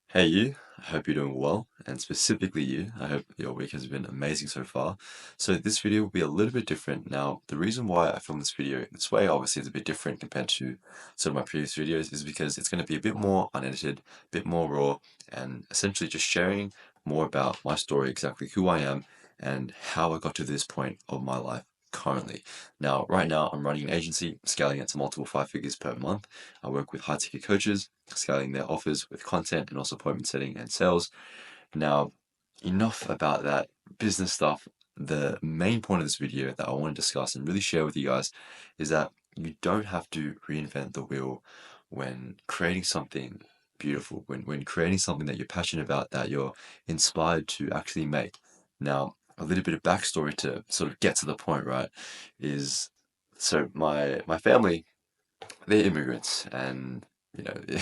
Hey you, I hope you're doing well, and specifically you, I hope your week has been amazing so far. So this video will be a little bit different. Now, the reason why I filmed this video in this way, obviously it's a bit different compared to some of my previous videos, is because it's going to be a bit more unedited, a bit more raw, and essentially just sharing more about my story, exactly who I am, and how I got to this point of my life currently. Now, right now, I'm running an agency, scaling it to multiple five figures per month. I work with high ticket coaches, scaling their offers with content and also appointment setting and sales. Now, enough about that business stuff. The main point of this video that I want to discuss and really share with you guys is that you don't have to reinvent the wheel when creating something beautiful, when creating something that you're passionate about, that you're inspired to actually make. Now, a little bit of backstory to sort of get to the point, right? Is so my family, they're immigrants, and you know,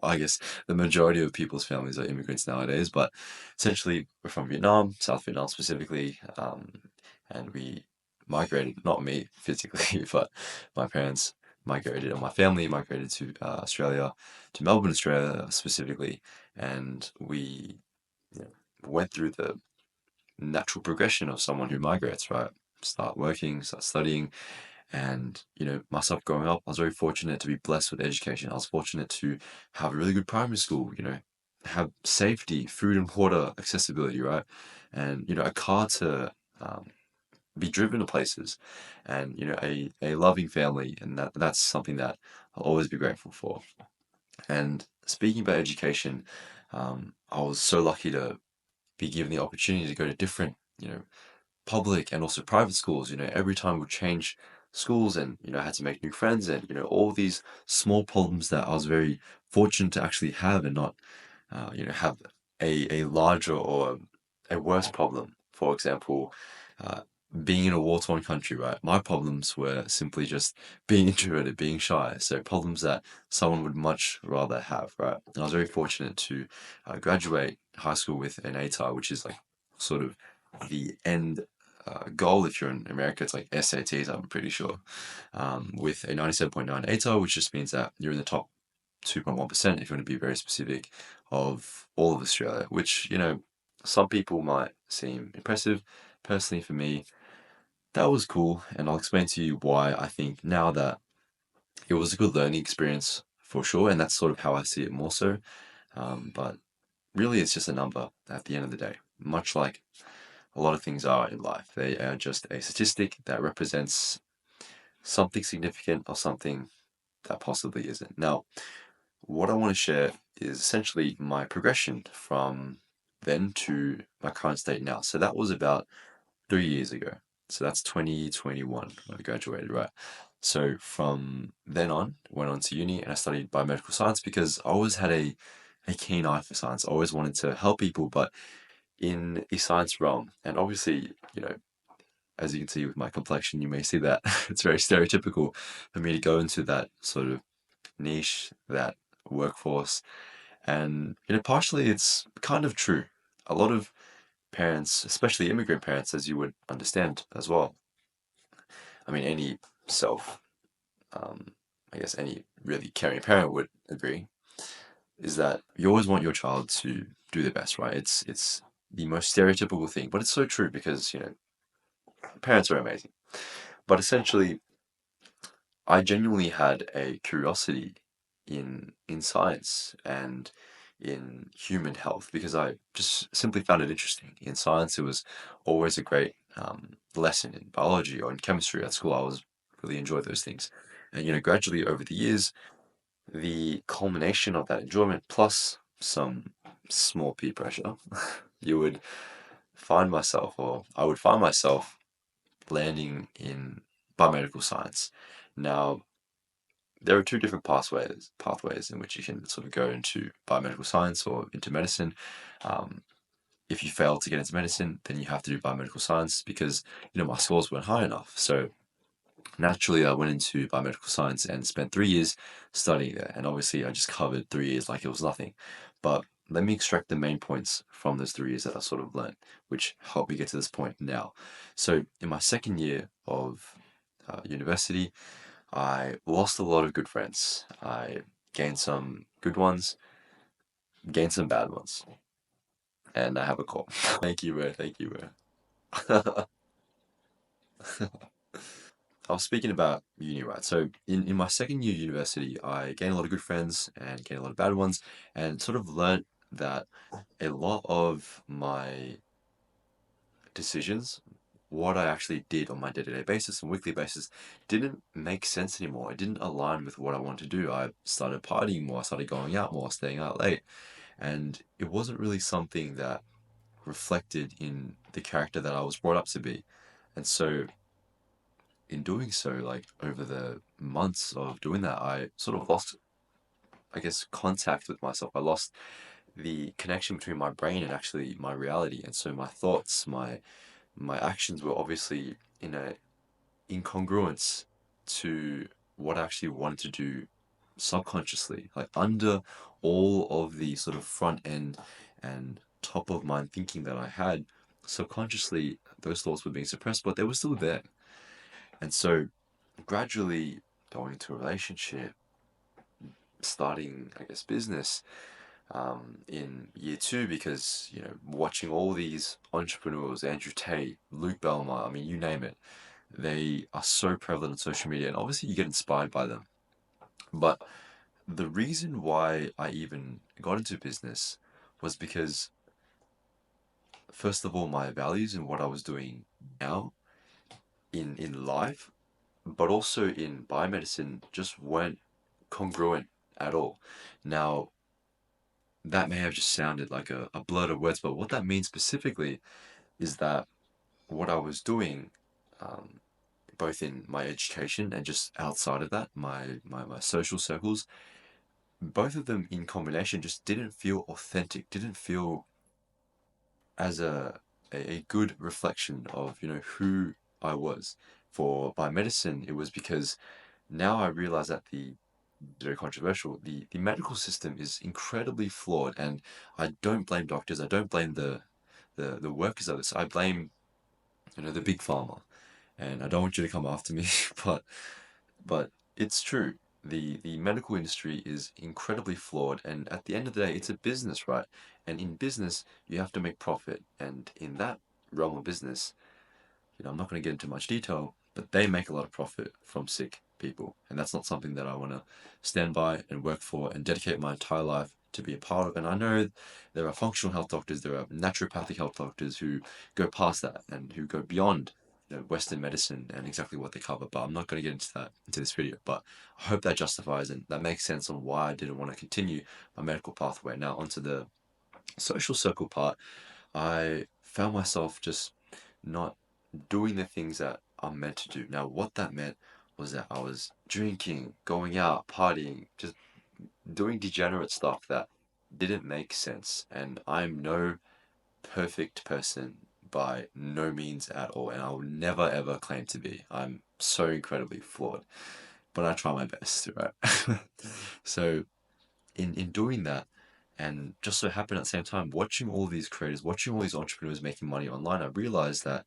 I guess the majority of people's families are immigrants nowadays. But essentially, we're from Vietnam, South Vietnam specifically, and we migrated. Not me physically, but my parents migrated, and my family migrated to Australia, to Melbourne, Australia specifically, and we, you know, went through the natural progression of someone who migrates, right? Start working, start studying, and, myself growing up, I was very fortunate to be blessed with education. I was fortunate to have a really good primary school, have safety, food and water accessibility, right? And, a car to be driven to places, and, a loving family. And that's something that I'll always be grateful for. And speaking about education, I was so lucky to be given the opportunity to go to different, public and also private schools. Every time we change schools, and I had to make new friends, and all these small problems that I was very fortunate to actually have, and not have a larger or a worse problem. For example, uh, being in a war-torn country, right? My problems were simply just being introverted, being shy. So problems that someone would much rather have, right? And I was very fortunate to graduate high school with an ATAR, which is like sort of the end goal. If you're in America, it's like SATs, I'm pretty sure, with a 97.9 ATAR, which just means that you're in the top 2.1%, if you want to be very specific, of all of Australia, which, some people might seem impressive. Personally, for me, that was cool. And I'll explain to you why I think now that it was a good learning experience for sure. And that's sort of how I see it more so. But really, it's just a number at the end of the day, much like a lot of things are in life. They are just a statistic that represents something significant or something that possibly isn't. Now, what I want to share is essentially my progression from then to my current state now. So that was about 3 years ago. So that's 2021 when I graduated, right? So from then on, went on to uni and I studied biomedical science because I always had a keen eye for science. I always wanted to help people, but in a science realm. And obviously, as you can see with my complexion, you may see that it's very stereotypical for me to go into that sort of niche, that workforce. And, partially it's kind of true. A lot of parents, especially immigrant parents, as you would understand as well. I mean, any self, um, I guess any really caring parent would agree, is that you always want your child to do their best, right? It's the most stereotypical thing, but it's so true because, parents are amazing. But essentially, I genuinely had a curiosity in science and in human health because I just simply found it interesting. In science, it was always a great lesson in biology or in chemistry at school. I was really enjoyed those things, and gradually over the years, the culmination of that enjoyment plus some small peer pressure, you would find myself, or I would find myself landing in biomedical science. Now, there are two different pathways in which you can sort of go into biomedical science or into medicine. Um, if you fail to get into medicine, then you have to do biomedical science because my scores weren't high enough. So naturally, I went into biomedical science and spent 3 years studying there. And obviously, I just covered 3 years like it was nothing. But let me extract the main points from those 3 years that I sort of learned, which helped me get to this point now. So in my second year of university, I lost a lot of good friends. I gained some good ones, gain some bad ones. And I have a call. Thank you, bro. Thank you, bro. I was speaking about uni, right? So in my second year university, I gained a lot of good friends and gained a lot of bad ones, and sort of learnt that a lot of my decisions, what I actually did on my day-to-day basis and weekly basis, didn't make sense anymore. It didn't align with what I wanted to do. I started partying more, I started going out more, staying out late, and it wasn't really something that reflected in the character that I was brought up to be. And so in doing so, like over the months of doing that, I sort of lost, I guess, contact with myself. I lost the connection between my brain and actually my reality. And so my thoughts, my actions were obviously in a incongruence to what I actually wanted to do subconsciously, like under all of the sort of front end and top of mind thinking that I had, subconsciously those thoughts were being suppressed, but they were still there. And so gradually going into a relationship, starting, I guess, business in year two, because, watching all these entrepreneurs, Andrew Tate, Luke Belmar, I mean, you name it, they are so prevalent on social media, and obviously you get inspired by them. But the reason why I even got into business was because, first of all, my values and what I was doing now in life, but also in biomedicine, just weren't congruent at all. Now, that may have just sounded like a blurt of words, but what that means specifically is that what I was doing, um, both in my education and just outside of that, my social circles, both of them in combination just didn't feel authentic, didn't feel as a good reflection of, who I was. For biomedicine, it was because now I realize that very controversial, the medical system is incredibly flawed, and I don't blame doctors, I don't blame the workers of this. I blame, the big pharma. And I don't want you to come after me, but but it's true. The medical industry is incredibly flawed, and at the end of the day, it's a business, right? And in business, you have to make profit. And in that realm of business, I'm not going to get into much detail, but they make a lot of profit from sick people. And that's not something that I want to stand by and work for and dedicate my entire life to be a part of. And I know there are functional health doctors, there are naturopathic health doctors who go past that and who go beyond, Western medicine and exactly what they cover. But I'm not going to get into that into this video. But I hope that justifies and that makes sense on why I didn't want to continue my medical pathway. Now, onto the social circle part, I found myself just not doing the things that I'm meant to do. Now, what that meant was that I was drinking, going out, partying, just doing degenerate stuff that didn't make sense. And I'm no perfect person by no means at all. And I will never ever claim to be. I'm so incredibly flawed, but I try my best, right? So, in doing that, and just so happened at the same time, watching all these creators, watching all these entrepreneurs making money online, I realized that,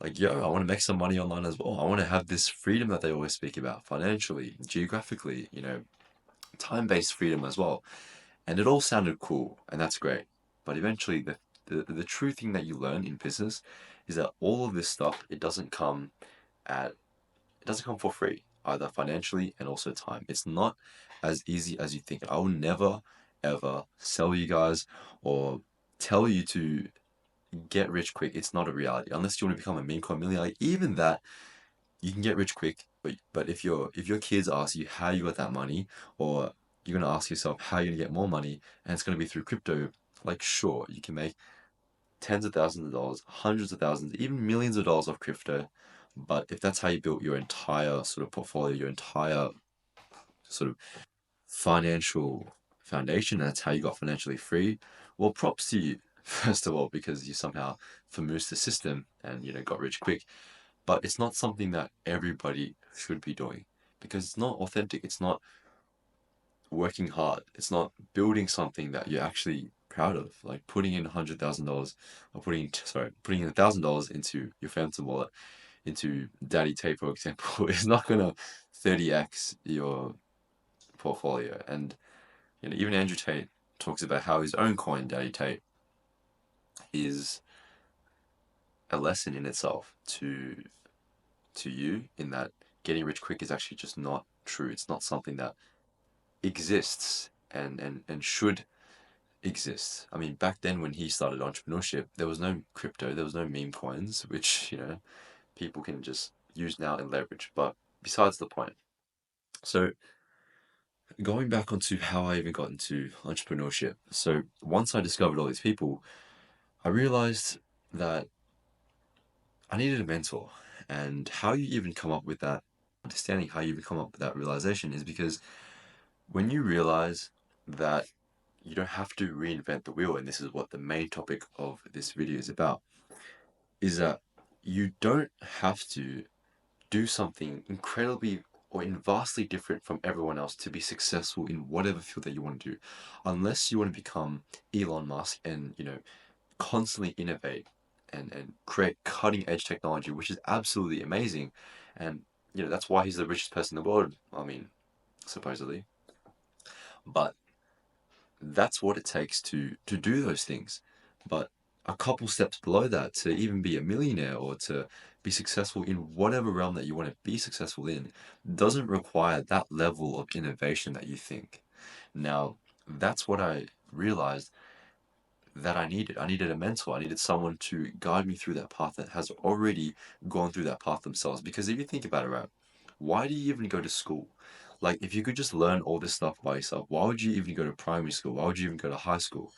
like, yo, I want to make some money online as well. I want to have this freedom that they always speak about, financially, geographically, time-based freedom as well. And it all sounded cool, and that's great. But eventually, the true thing that you learn in business is that all of this stuff, at it doesn't come for free, either financially and also time. It's not as easy as you think. I will never ever sell you guys or tell you to get rich quick. It's not a reality unless you want to become a meme coin millionaire. Like, even that, you can get rich quick, but if your kids ask you how you got that money, or you're gonna ask yourself how you're gonna get more money, and it's gonna be through crypto, like, sure, you can make tens of thousands of dollars, hundreds of thousands, even millions of dollars off crypto. But if that's how you built your entire sort of portfolio, your entire sort of financial foundation, and that's how you got financially free, well, props to you, first of all, because you somehow famoosed the system and, got rich quick. But it's not something that everybody should be doing, because it's not authentic. It's not working hard. It's not building something that you're actually proud of, like putting in $100,000, or putting in $1,000 into your Phantom wallet, into Daddy Tate, for example, is not gonna 30x your portfolio. And, even Andrew Tate, talks about how his own coin, Daddy Tate, is a lesson in itself to you, in that getting rich quick is actually just not true. It's not something that exists and should exist. I mean, back then when he started entrepreneurship, there was no crypto, there was no meme coins, which, people can just use now and leverage. But besides the point. So going back onto how I even got into entrepreneurship. So once I discovered all these people, I realized that I needed a mentor. And how you even come up with that, understanding how you even come up with that realization, is because when you realize that you don't have to reinvent the wheel, and this is what the main topic of this video is about, is that you don't have to do something incredibly or vastly different from everyone else to be successful in whatever field that you want to do, unless you want to become Elon Musk and constantly innovate and create cutting edge technology, which is absolutely amazing. And that's why he's the richest person in the world, I mean, supposedly. But that's what it takes to do those things. But a couple steps below that, to even be a millionaire or to be successful in whatever realm that you want to be successful in, doesn't require that level of innovation that you think. Now, that's what I realized that I needed. I needed a mentor. I needed someone to guide me through that path that has already gone through that path themselves. Because if you think about it, right, why do you even go to school? Like, if you could just learn all this stuff by yourself, why would you even go to primary school? Why would you even go to high school?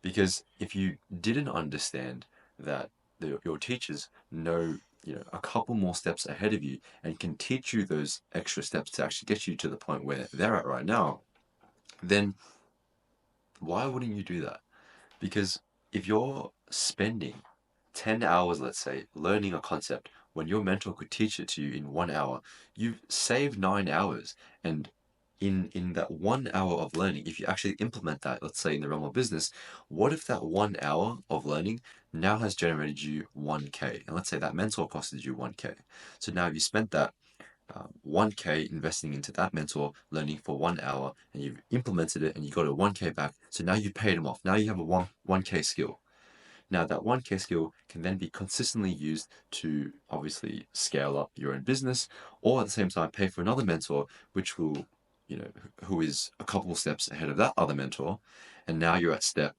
Because if you didn't understand that your teachers know, a couple more steps ahead of you and can teach you those extra steps to actually get you to the point where they're at right now, then why wouldn't you do that? Because if you're spending 10 hours, let's say, learning a concept when your mentor could teach it to you in 1 hour, you've saved 9 hours. And in that 1 hour of learning, if you actually implement that, let's say in the realm of business, what if that 1 hour of learning now has generated you 1K? And let's say that mentor costed you 1K. So now you spent that 1K investing into that mentor, learning for 1 hour, and you've implemented it and you got a 1K back. So now you paid him off. Now you have a 1K skill. Now that 1K skill can then be consistently used to obviously scale up your own business, or at the same time pay for another mentor, which will, who is a couple of steps ahead of that other mentor. And now you're at step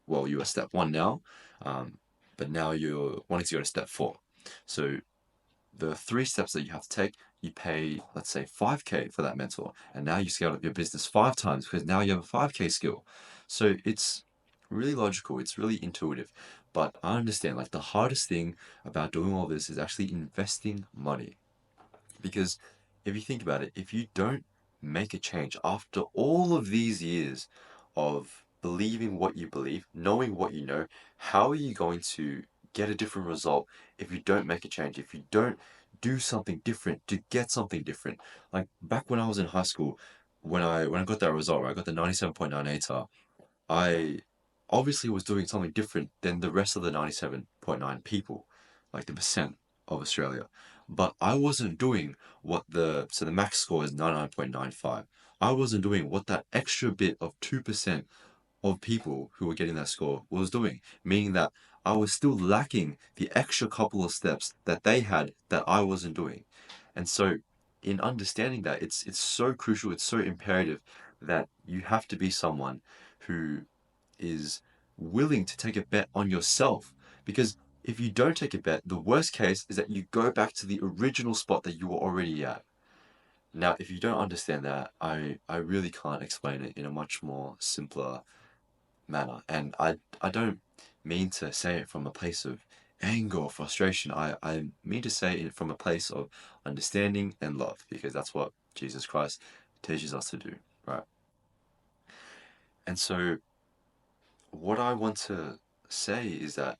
one now, but now you're wanting to go to step four. So the three steps that you have to take, you pay, let's say, 5K for that mentor, and now you scale up your business 5 times because now you have a 5K skill. So it's really logical, it's really intuitive. But I understand, like, the hardest thing about doing all this is actually investing money. Because if you think about it, if you don't make a change after all of these years of believing what you believe, knowing what you know, how are you going to get a different result if you don't make a change, if you don't do something different to get something different? Like back when I was in high school, when I got that result, right, I got the 97.9 ATAR. I obviously was doing something different than the rest of the 97.9 people, like the percent of Australia. But I wasn't doing so the max score is 99.95. I wasn't doing what that extra bit of 2% of people who were getting that score was doing, meaning that I was still lacking the extra couple of steps that they had that I wasn't doing. And so in understanding that, it's so crucial, it's so imperative that you have to be someone who is willing to take a bet on yourself. Because if you don't take a bet, the worst case is that you go back to the original spot that you were already at. Now, if you don't understand that, I really can't explain it in a much more simpler manner. And I don't mean to say it from a place of anger or frustration. I mean to say it from a place of understanding and love, because that's what Jesus Christ teaches us to do, right? And so what I want to say is that,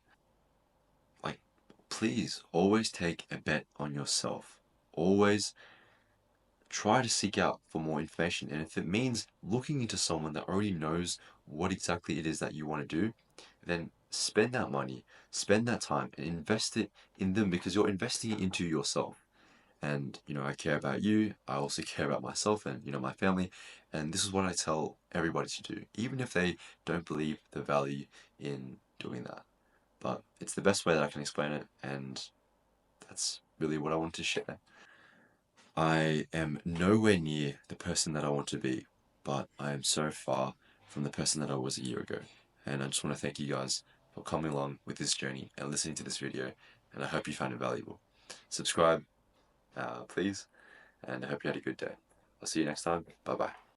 like, please always take a bet on yourself. Always try to seek out for more information. And if it means looking into someone that already knows what exactly it is that you want to do, then spend that money, spend that time, and invest it in them, because you're investing it into yourself. And, I care about you. I also care about myself and, my family. And this is what I tell everybody to do, even if they don't believe the value in doing that. But it's the best way that I can explain it. And that's really what I want to share. I am nowhere near the person that I want to be, but I am so far from the person that I was a year ago. And I just want to thank you guys for coming along with this journey and listening to this video. And I hope you found it valuable. Subscribe, please, and I hope you had a good day. I'll see you next time. Bye bye.